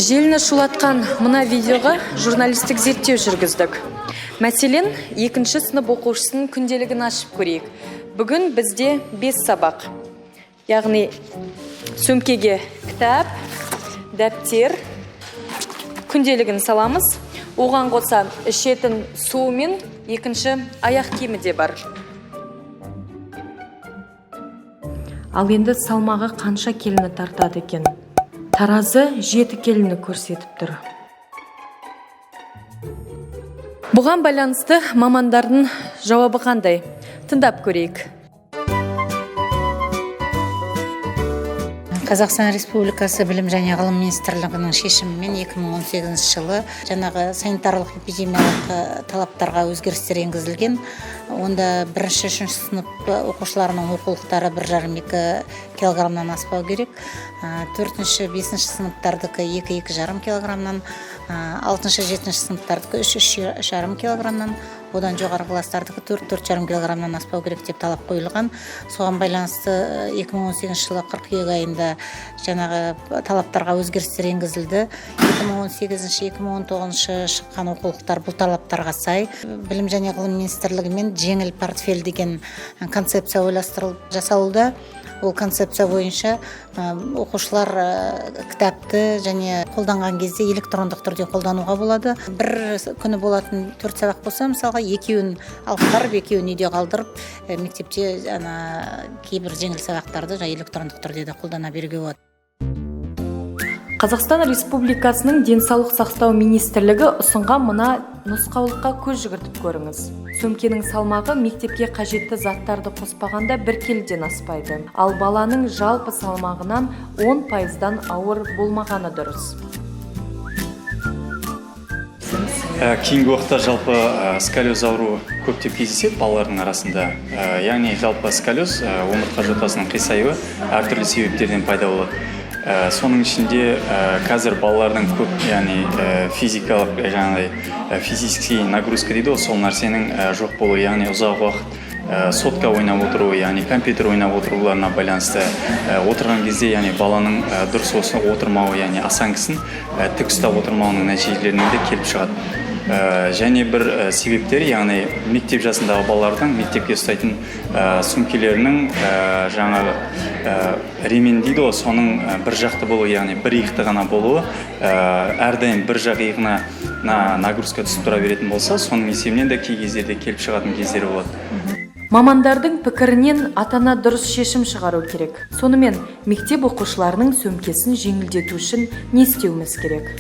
Желіні шулатқан мына видеоға журналистік зерттеу жүргіздік. Мәселен, екінші сынып оқушысының күнделігін ашып көрейік. Бүгін бізде 5 сабақ. Яғни сөмкеге кітап, дәптер, күнделігін саламыз. Оған қоса ішетін суы мен екінші аяқ киімі де бар. Ал енді салмағы қанша келіні тартады екен? Таразы 7 келіні көрсетіп тұр. Бұған байланысты мамандардың жауабы қандай? Тыңдап көрейік. Қазақстан Республикасы Білім және ғылым министрлігінің шешімімен 2018 жылы жаңағы санитарлық эпидемиялық талаптарға өзгерістер енгізілген. Онда 1-3 сынып оқушыларының оқулықтары 1,5-2 килограммнан аспау керек. 4-5 сыныптардікі 2-2,5 килограммнан, 6-7 сыныптардікі 3-3,5 килограммнан, одан жоғары класстардікі 4-4,5 килограммнан аспау керек деп талап қойылған. Соған байланысты 2018 жылы қыркүйек айында жаңағы талаптарға өзгерістер енгізілді. 2018-2019 шыққан оқулықтар бұл талаптарға сай. Білім және ғылым министрлігімен жеңіл портфель деген концепция ойластырылып жасалуда. Ол концепция бойынша оқушылар кітапты және қолданған кезде электрондық түрде қолдануға болады. Бір күні болатын 4 сабақ болса, мысалға екеуін алып барып, екеуін үйде қалдырып, мектепте кейбір жеңіл сабақтарды электрондық түрде де қолдана беруге болады. Қазақстан Республикасының денсаулық сақтау министрлігі ұсынған мына нұсқаулыққа көз жүгіртіп көріңіз. Сөмкенің салмағы мектепке қажетті заттарды қоспағанда 1 келіден аспайды. Ал баланың жалпы салмағынан 10%-дан ауыр болмағаны дұрыс. Кейінгі уақытта жалпы сколиоз ауруы көптеп кездеседі балалардың арасында. Яғни жалпы сколиоз омыртқа жотасының қисаюы әртүрлі себептерден пайда болады. Соның ішінде қазір балалардың көп, яғни физикалық, физический нагрузка дейді, сол нәрсенің жоқ болуы, яғни ұзақ уақыт сотка ойнап отыруы, яғни компьютер ойнап отыруларына байланысты отырған кезде, яғни баланың дұрыс отырмауы, яғни асаң-кісін тік ұстап отырмауының нәтижелерінен де келіп шығады. Және бір себептері, яғни мектеп жасындағы балалардың мектепке ұстайтын сөмкелерінің жаңағы ремен дейді, соның бір жақты болуы, яғни бір иықты ғана болуы, әрдайым бір жақ иығына нагрузка түсіп тұра беретін болса, соның есебінен де кей кездерде келіп шығатын кездері болады. Мамандардың пікірінен ата-ана дұрыс шешім шығару керек. Сонымен мектеп оқушыларының сөмкесін жеңілдету үшін не істеуіміз керек?